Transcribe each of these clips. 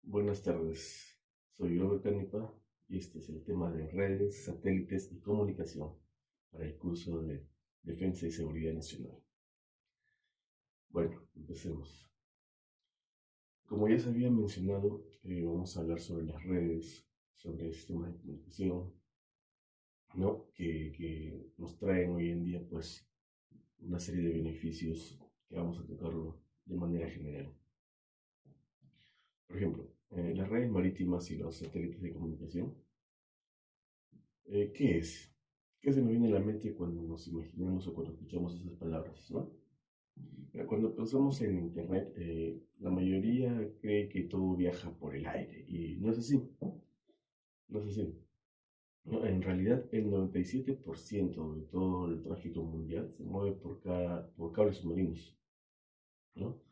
Buenas tardes, soy Robert Canipa y este es el tema de redes, satélites y comunicación para el curso de Defensa y Seguridad Nacional. Bueno, empecemos. Como ya se había mencionado, vamos a hablar sobre las redes, sobre el sistema de comunicación, ¿no? Que nos traen hoy en día pues una serie de beneficios que vamos a tocarlo de manera general. Por ejemplo, las redes marítimas y los satélites de comunicación. ¿Qué es? ¿Qué se nos viene a la mente cuando nos imaginamos o cuando escuchamos esas palabras, ¿no? Cuando pensamos en Internet, la mayoría cree que todo viaja por el aire y no es así, no es así. No, en realidad, el 97% de todo el tráfico mundial se mueve por cables submarinos, ¿no?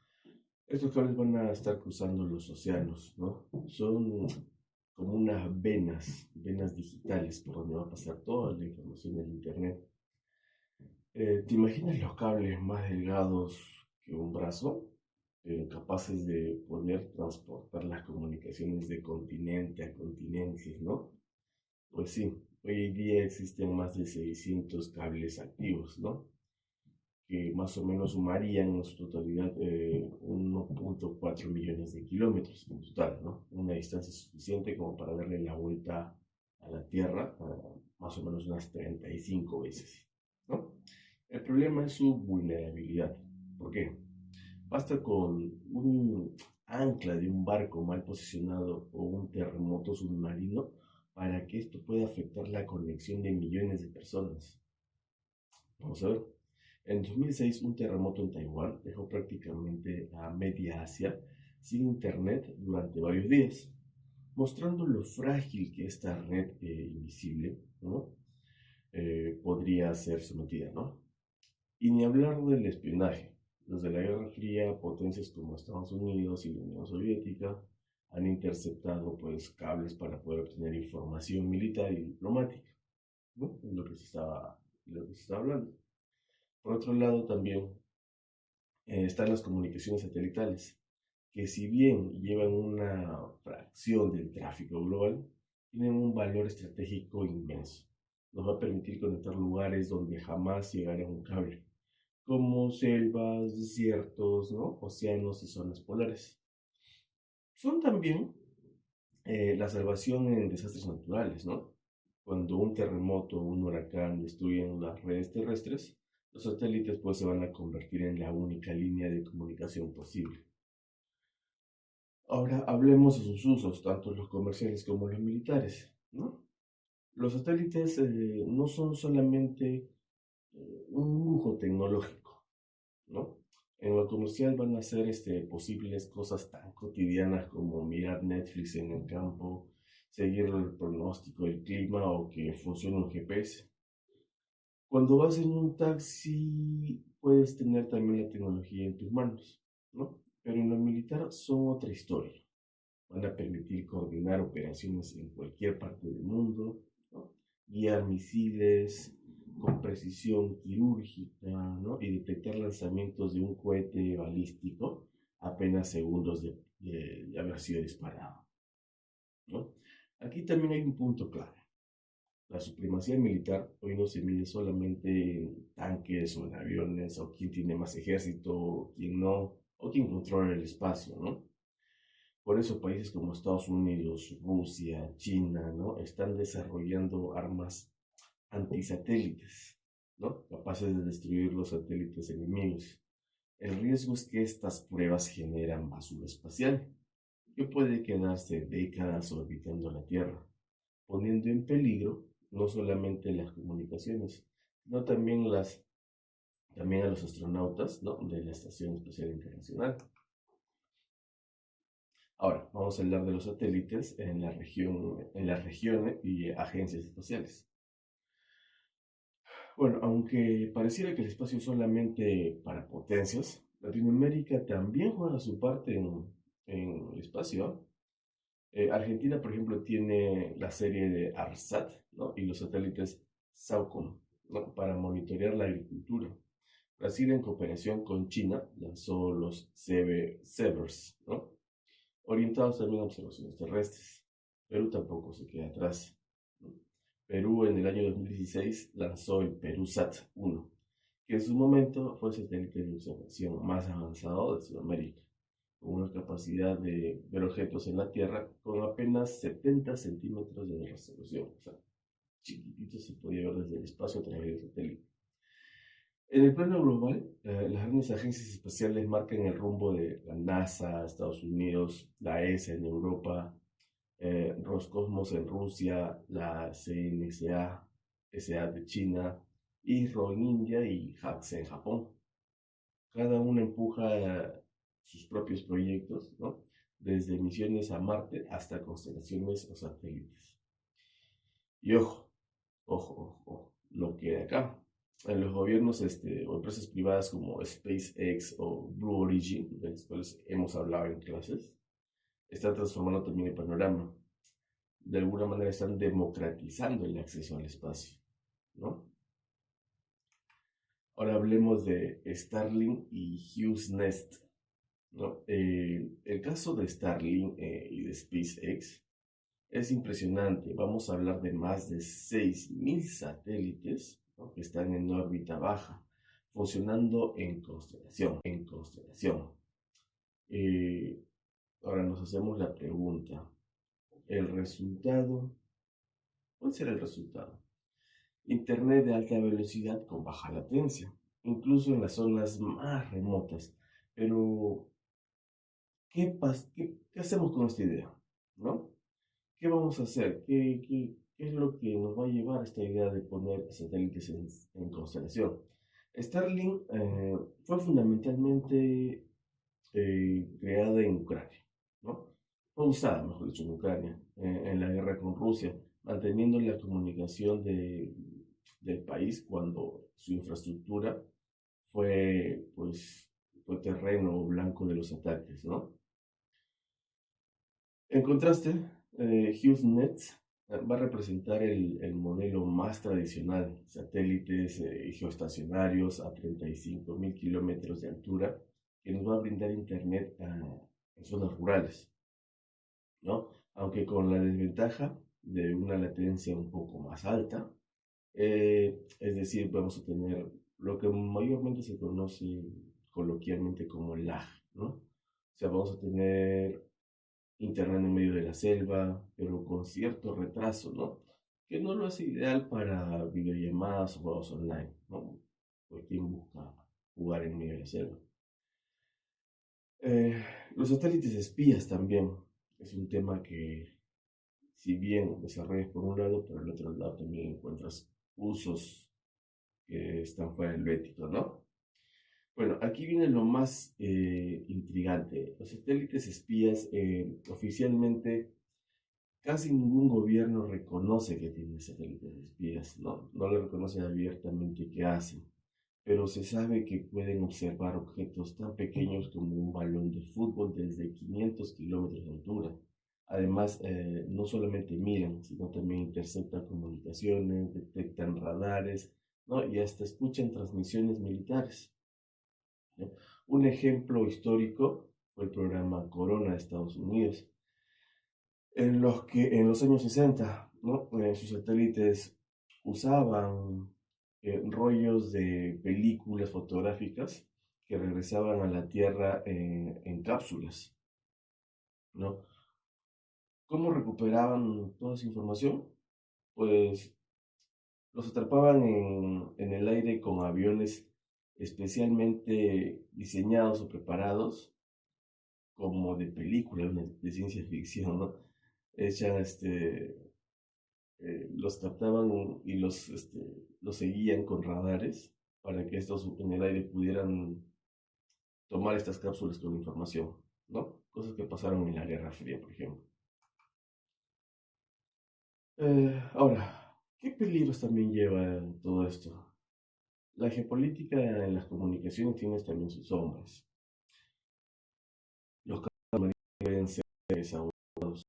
Estos cables van a estar cruzando los océanos, ¿no? Son como unas venas digitales por donde va a pasar toda la información del Internet. ¿Te imaginas los cables más delgados que un brazo, capaces de poder transportar las comunicaciones de continente a continente, ¿no? Pues sí, hoy en día existen más de 600 cables activos, ¿no? Que más o menos sumarían en su totalidad 1.4 millones de kilómetros en total, ¿no? Una distancia suficiente como para darle la vuelta a la Tierra más o menos unas 35 veces, ¿no? El problema es su vulnerabilidad. ¿Por qué? Basta con un ancla de un barco mal posicionado o un terremoto submarino para que esto pueda afectar la conexión de millones de personas. Vamos a ver. En 2006, un terremoto en Taiwán dejó prácticamente a media Asia sin internet durante varios días, mostrando lo frágil que esta red invisible, ¿no? Podría ser sometida, ¿no? Y ni hablar del espionaje. Desde la Guerra Fría, potencias como Estados Unidos y la Unión Soviética han interceptado pues, cables para poder obtener información militar y diplomática, ¿no? Lo que se está hablando. Por otro lado, también están las comunicaciones satelitales, que si bien llevan una fracción del tráfico global, tienen un valor estratégico inmenso. Nos va a permitir conectar lugares donde jamás llegará un cable, como selvas, desiertos, ¿no? Océanos y zonas polares. Son también la salvación en desastres naturales, ¿no? Cuando un terremoto o un huracán destruyen las redes terrestres, los satélites pues se van a convertir en la única línea de comunicación posible. Ahora hablemos de sus usos, tanto los comerciales como los militares, ¿no? Los satélites no son solamente un lujo tecnológico, ¿no? En lo comercial van a ser posibles cosas tan cotidianas como mirar Netflix en el campo, seguir el pronóstico del clima o que funcione un GPS. Cuando vas en un taxi, puedes tener también la tecnología en tus manos, ¿no? Pero en lo militar son otra historia. Van a permitir coordinar operaciones en cualquier parte del mundo, ¿no? Guiar misiles con precisión quirúrgica, ¿no? Y detectar lanzamientos de un cohete balístico apenas segundos de haber sido disparado, ¿no? Aquí también hay un punto clave. La supremacía militar hoy no se mide solamente en tanques o en aviones, o quién tiene más ejército, o quién no, o quién controla el espacio, ¿no? Por eso países como Estados Unidos, Rusia, China, ¿no? Están desarrollando armas antisatélites, ¿no? Capaces de destruir los satélites enemigos. El riesgo es que estas pruebas generan basura espacial, que puede quedarse décadas orbitando la Tierra, poniendo en peligro no solamente las comunicaciones, sino también a los astronautas, ¿no? De la Estación Espacial Internacional. Ahora, vamos a hablar de los satélites en las regiones y agencias espaciales. Bueno, aunque pareciera que el espacio es solamente para potencias, Latinoamérica también juega su parte en el espacio. Argentina, por ejemplo, tiene la serie de ARSAT, ¿no? Y los satélites SAOCOM, ¿no? Para monitorear la agricultura. Brasil, en cooperación con China, lanzó los CEBERS, ¿no? orientados también a observaciones terrestres. Perú tampoco se queda atrás, ¿no? Perú en el año 2016 lanzó el PeruSat-1, que en su momento fue el satélite de observación más avanzado de Sudamérica, con una capacidad de ver objetos en la Tierra con apenas 70 centímetros de resolución. O sea, chiquitito se podía ver desde el espacio a través del satélite. En el plano global, las grandes agencias espaciales marcan el rumbo de la NASA, Estados Unidos, la ESA en Europa, Roscosmos en Rusia, la CNSA, SA de China, ISRO en India y JAXA en Japón. Cada uno empuja sus propios proyectos, ¿no? Desde misiones a Marte hasta constelaciones o satélites. Y ojo, ojo, ojo, lo que acá, en los gobiernos o empresas privadas como SpaceX o Blue Origin, de las cuales hemos hablado en clases, están transformando también el panorama. De alguna manera están democratizando el acceso al espacio, ¿no? Ahora hablemos de Starlink y HughesNet, ¿no? El caso de Starlink y de SpaceX es impresionante. Vamos a hablar de más de 6.000 satélites, ¿no?, que están en órbita baja, funcionando en constelación, en constelación. Ahora nos hacemos la pregunta, ¿el resultado? ¿Cuál será el resultado? Internet de alta velocidad con baja latencia, incluso en las zonas más remotas. Pero, ¿qué hacemos con esta idea? ¿No? ¿Qué vamos a hacer? ¿Qué es lo que nos va a llevar a esta idea de poner satélites en constelación? Starlink fue fundamentalmente creada en Ucrania, ¿no? Fue usada, mejor dicho, en Ucrania, en la guerra con Rusia, manteniendo la comunicación del país cuando su infraestructura fue, pues, fue terreno blanco de los ataques, ¿no? En contraste, HughesNet va a representar el modelo más tradicional, satélites geoestacionarios a 35.000 kilómetros de altura, que nos va a brindar internet en zonas rurales, ¿no? Aunque con la desventaja de una latencia un poco más alta, es decir, vamos a tener lo que mayormente se conoce coloquialmente como lag, ¿no? O sea, vamos a tener internet en medio de la selva, pero con cierto retraso, ¿no? Que no lo hace ideal para videollamadas o juegos online, ¿no? Pues quien busca jugar en medio de la selva. Eh, los satélites espías también es un tema que, si bien desarrollas por un lado, por el otro lado también encuentras usos que están fuera del ético, ¿no? Bueno, aquí viene lo más intrigante. Los satélites espías oficialmente casi ningún gobierno reconoce que tiene satélites espías, ¿no? No le reconoce abiertamente qué hacen, pero se sabe que pueden observar objetos tan pequeños como un balón de fútbol desde 500 kilómetros de altura. Además, no solamente miran, sino también interceptan comunicaciones, detectan radares, ¿no? Y hasta escuchan transmisiones militares, ¿no? Un ejemplo histórico fue el programa Corona de Estados Unidos, en los que en los años 60, ¿no? Sus satélites usaban rollos de películas fotográficas que regresaban a la Tierra en cápsulas, ¿no? ¿Cómo recuperaban toda esa información? Pues los atrapaban en el aire con aviones especialmente diseñados o preparados como de película, de ciencia ficción, ¿no? Echan los captaban y los seguían con radares para que estos en el aire pudieran tomar estas cápsulas con información, ¿no? Cosas que pasaron en la Guerra Fría, por ejemplo. Ahora, ¿qué peligros también lleva todo esto? La geopolítica en las comunicaciones tiene también sus sombras. Los casos pueden ser desahogados,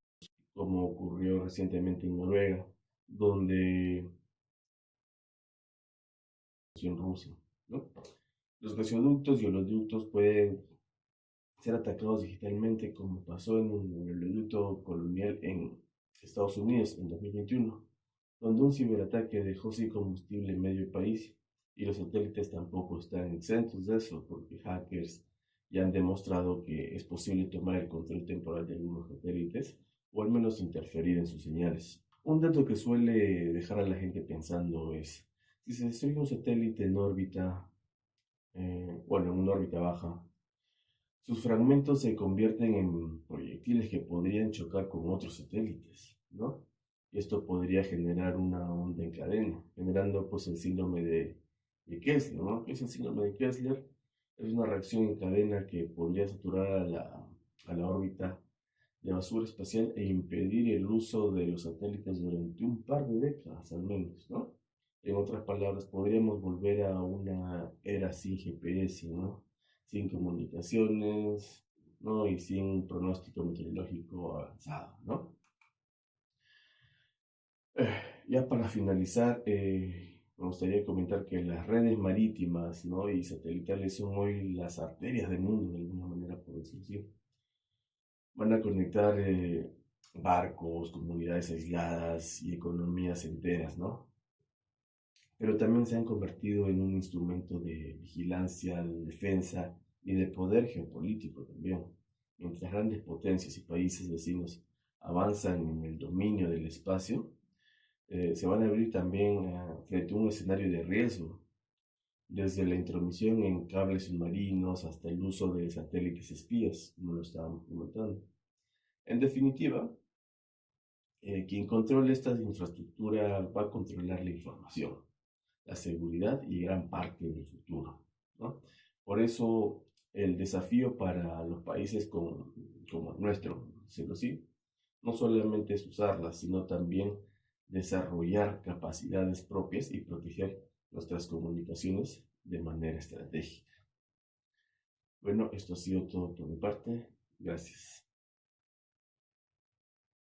como ocurrió recientemente en Noruega, donde en Rusia, ¿no? Los gasoductos y oleoductos pueden ser atacados digitalmente como pasó en el oleoducto colonial en Estados Unidos en 2021, donde un ciberataque dejó sin combustible en medio país y los satélites tampoco están exentos de eso porque hackers ya han demostrado que es posible tomar el control temporal de algunos satélites o al menos interferir en sus señales. Un dato que suele dejar a la gente pensando es, si se destruye un satélite en órbita, bueno, en una órbita baja, sus fragmentos se convierten en proyectiles que podrían chocar con otros satélites, ¿no? Y esto podría generar una onda en cadena, generando pues el síndrome de Kessler, ¿no? ¿Qué es el síndrome de Kessler? Es una reacción en cadena que podría saturar a la órbita de basura espacial e impedir el uso de los satélites durante un par de décadas al menos, ¿no? En otras palabras, podríamos volver a una era sin GPS, ¿no? Sin comunicaciones, ¿no? Y sin pronóstico meteorológico avanzado, ¿no? Ya para finalizar, me gustaría comentar que las redes marítimas, ¿no? Y satelitales son hoy las arterias del mundo, de alguna manera, por decirlo así. Van a conectar barcos, comunidades aisladas y economías enteras, ¿no? Pero también se han convertido en un instrumento de vigilancia, de defensa y de poder geopolítico también. Mientras grandes potencias y países vecinos avanzan en el dominio del espacio, se van a abrir también frente a un escenario de riesgo, desde la intromisión en cables submarinos hasta el uso de satélites espías, como lo estábamos comentando. En definitiva, quien controle esta infraestructura va a controlar la información, la seguridad y gran parte del futuro, ¿no? Por eso el desafío para los países como el nuestro, decirlo así, no solamente es usarlas, sino también desarrollar capacidades propias y proteger nuestras comunicaciones de manera estratégica. Bueno, esto ha sido todo por mi parte. Gracias.